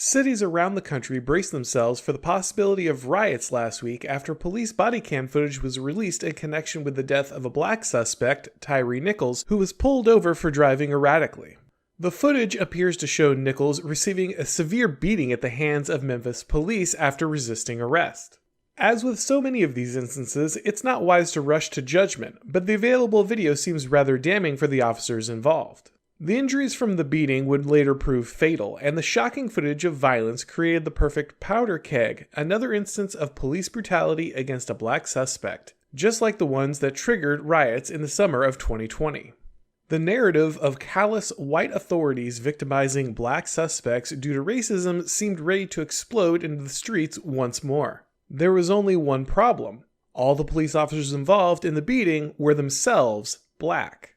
Cities around the country braced themselves for the possibility of riots last week after police body cam footage was released in connection with the death of a black suspect, Tyre Nichols, who was pulled over for driving erratically. The footage appears to show Nichols receiving a severe beating at the hands of Memphis police after resisting arrest. As with so many of these instances, it's not wise to rush to judgment, but the available video seems rather damning for the officers involved. The injuries from the beating would later prove fatal, and the shocking footage of violence created the perfect powder keg, another instance of police brutality against a black suspect, just like the ones that triggered riots in the summer of 2020. The narrative of callous white authorities victimizing black suspects due to racism seemed ready to explode into the streets once more. There was only one problem. All the police officers involved in the beating were themselves black.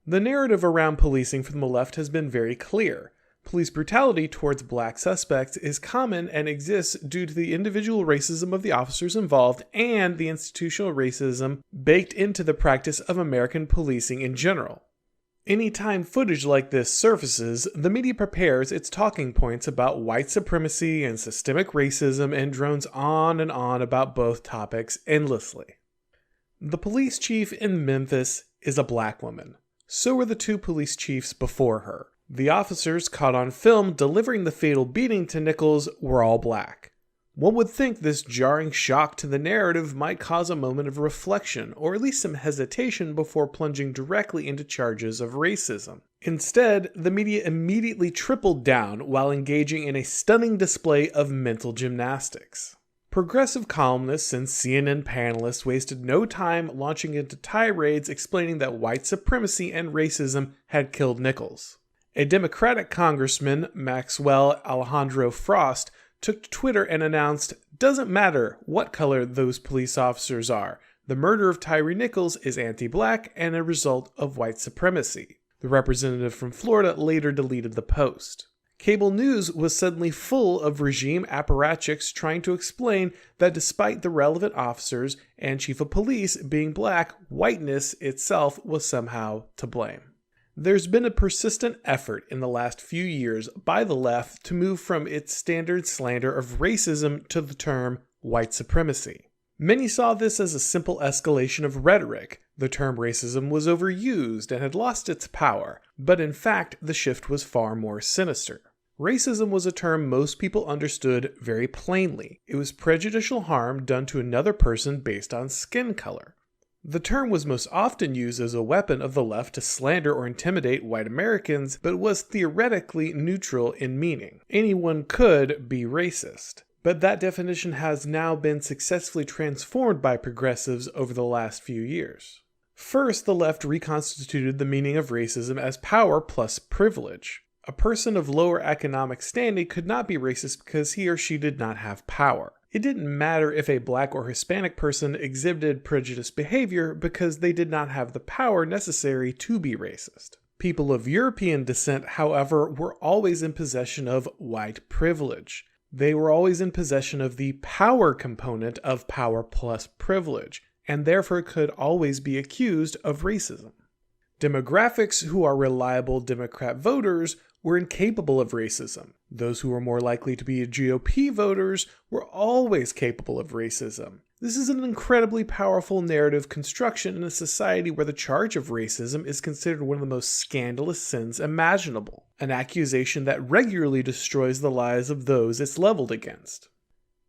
The narrative around policing from the left has been very clear. Police brutality towards black suspects is common and exists due to the individual racism of the officers involved and the institutional racism baked into the practice of American policing in general. Anytime footage like this surfaces, the media prepares its talking points about white supremacy and systemic racism and drones on and on about both topics endlessly. The police chief in Memphis is a black woman. So were the two police chiefs before her. The officers caught on film delivering the fatal beating to Nichols were all black. One would think this jarring shock to the narrative might cause a moment of reflection, or at least some hesitation before plunging directly into charges of racism. Instead, the media immediately tripled down while engaging in a stunning display of mental gymnastics. Progressive columnists and CNN panelists wasted no time launching into tirades explaining that white supremacy and racism had killed Nichols. A Democratic congressman, Maxwell Alejandro Frost, took to Twitter and announced, "Doesn't matter what color those police officers are. The murder of Tyre Nichols is anti-black and a result of white supremacy." The representative from Florida later deleted the post. Cable news was suddenly full of regime apparatchiks trying to explain that despite the relevant officers and chief of police being black, whiteness itself was somehow to blame. There's been a persistent effort in the last few years by the left to move from its standard slander of racism to the term white supremacy. Many saw this as a simple escalation of rhetoric. The term racism was overused and had lost its power, but in fact the shift was far more sinister. Racism was a term most people understood very plainly. It was prejudicial harm done to another person based on skin color. The term was most often used as a weapon of the left to slander or intimidate white Americans, but was theoretically neutral in meaning. Anyone could be racist. But that definition has now been successfully transformed by progressives over the last few years. First, the left reconstituted the meaning of racism as power plus privilege. A person of lower economic standing could not be racist because he or she did not have power. It didn't matter if a black or Hispanic person exhibited prejudiced behavior because they did not have the power necessary to be racist. People of European descent, however, were always in possession of white privilege. They were always in possession of the power component of power plus privilege, and therefore could always be accused of racism. Demographics who are reliable Democrat voters were incapable of racism. Those who were more likely to be GOP voters were always capable of racism. This is an incredibly powerful narrative construction in a society where the charge of racism is considered one of the most scandalous sins imaginable, an accusation that regularly destroys the lives of those it's leveled against.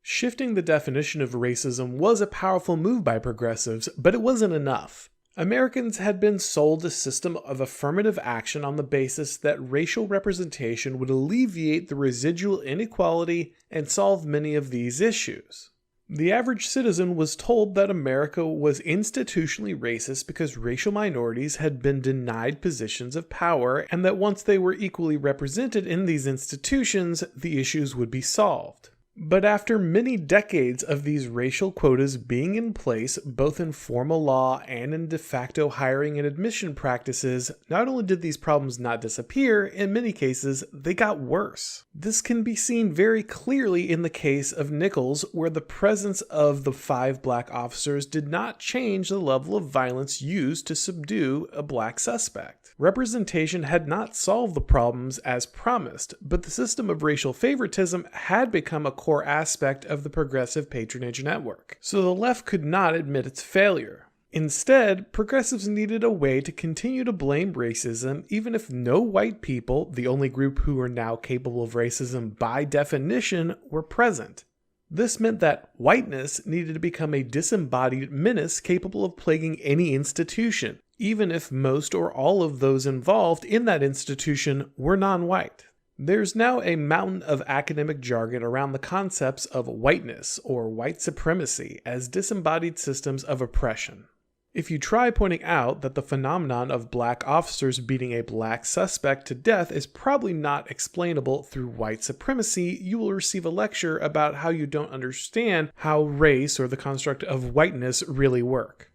Shifting the definition of racism was a powerful move by progressives, but it wasn't enough. Americans had been sold a system of affirmative action on the basis that racial representation would alleviate the residual inequality and solve many of these issues. The average citizen was told that America was institutionally racist because racial minorities had been denied positions of power, and that once they were equally represented in these institutions, the issues would be solved. But after many decades of these racial quotas being in place, both in formal law and in de facto hiring and admission practices, not only did these problems not disappear, in many cases, they got worse. This can be seen very clearly in the case of Nichols, where the presence of the 5 black officers did not change the level of violence used to subdue a black suspect. Representation had not solved the problems as promised, but the system of racial favoritism had become a core aspect of the progressive patronage network, so the left could not admit its failure. Instead, progressives needed a way to continue to blame racism even if no white people, the only group who were now capable of racism by definition, were present. This meant that whiteness needed to become a disembodied menace capable of plaguing any institution, even if most or all of those involved in that institution were non-white. There's now a mountain of academic jargon around the concepts of whiteness or white supremacy as disembodied systems of oppression. If you try pointing out that the phenomenon of black officers beating a black suspect to death is probably not explainable through white supremacy, you will receive a lecture about how you don't understand how race or the construct of whiteness really work.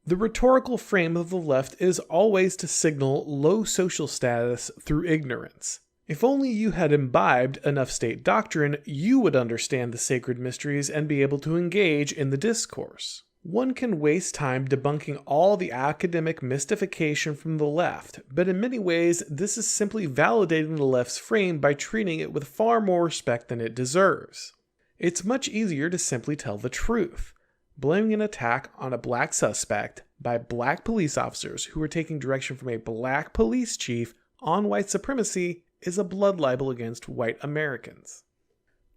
The rhetorical frame of the left is always to signal low social status through ignorance. If only you had imbibed enough state doctrine, you would understand the sacred mysteries and be able to engage in the discourse. One can waste time debunking all the academic mystification from the left, but in many ways this is simply validating the left's frame by treating it with far more respect than it deserves. It's much easier to simply tell the truth. Blaming an attack on a black suspect by black police officers who were taking direction from a black police chief on white supremacy is a blood libel against white Americans.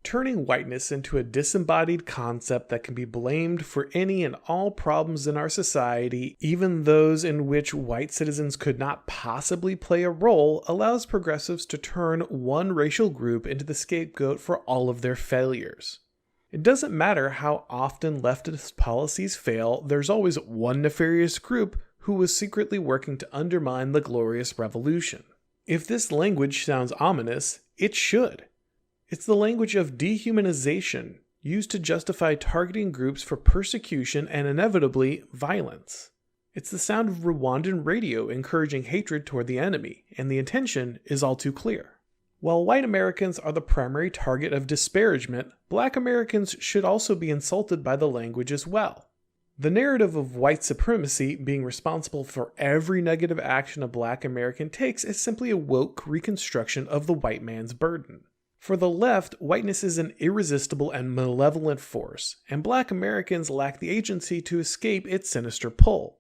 Turning whiteness into a disembodied concept that can be blamed for any and all problems in our society, even those in which white citizens could not possibly play a role, allows progressives to turn one racial group into the scapegoat for all of their failures. It doesn't matter how often leftist policies fail, there's always one nefarious group who was secretly working to undermine the glorious revolution. If this language sounds ominous, it should. It's the language of dehumanization, used to justify targeting groups for persecution and inevitably violence. It's the sound of Rwandan radio encouraging hatred toward the enemy, and the intention is all too clear. While white Americans are the primary target of disparagement, black Americans should also be insulted by the language as well. The narrative of white supremacy being responsible for every negative action a black American takes is simply a woke reconstruction of the white man's burden. For the left, whiteness is an irresistible and malevolent force, and black Americans lack the agency to escape its sinister pull.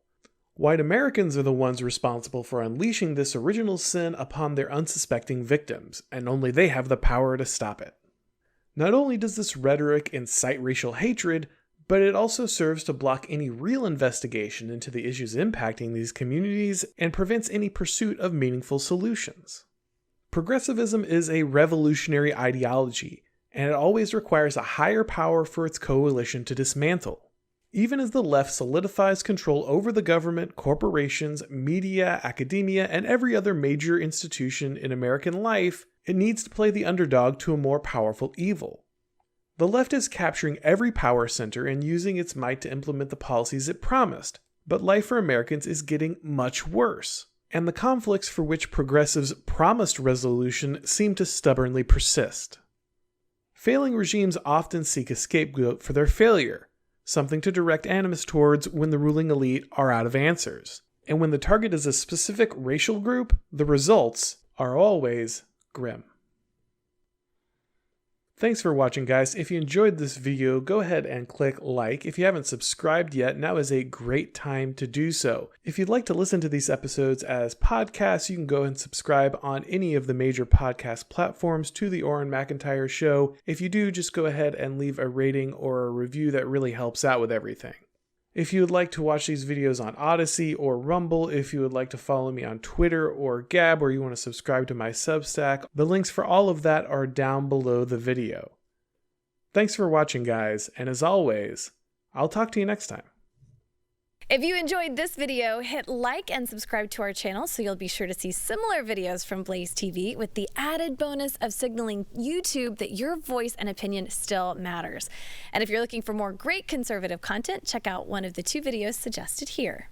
White Americans are the ones responsible for unleashing this original sin upon their unsuspecting victims, and only they have the power to stop it. Not only does this rhetoric incite racial hatred, but it also serves to block any real investigation into the issues impacting these communities and prevents any pursuit of meaningful solutions. Progressivism is a revolutionary ideology, and it always requires a higher power for its coalition to dismantle. Even as the left solidifies control over the government, corporations, media, academia, and every other major institution in American life, it needs to play the underdog to a more powerful evil. The left is capturing every power center and using its might to implement the policies it promised, but life for Americans is getting much worse, and the conflicts for which progressives promised resolution seem to stubbornly persist. Failing regimes often seek a scapegoat for their failure, something to direct animus towards when the ruling elite are out of answers. And when the target is a specific racial group, the results are always grim. Thanks for watching, guys. If you enjoyed this video, go ahead and click like. If you haven't subscribed yet, now is a great time to do so. If you'd like to listen to these episodes as podcasts, you can go and subscribe on any of the major podcast platforms to the Auron MacIntyre Show. If you do, just go ahead and leave a rating or a review. That really helps out with everything. If you would like to watch these videos on Odyssey or Rumble, if you would like to follow me on Twitter or Gab, or you want to subscribe to my Substack, the links for all of that are down below the video. Thanks for watching, guys, and as always, I'll talk to you next time. If you enjoyed this video, hit like and subscribe to our channel so you'll be sure to see similar videos from Blaze TV with the added bonus of signaling YouTube that your voice and opinion still matters. And if you're looking for more great conservative content, check out one of the 2 videos suggested here.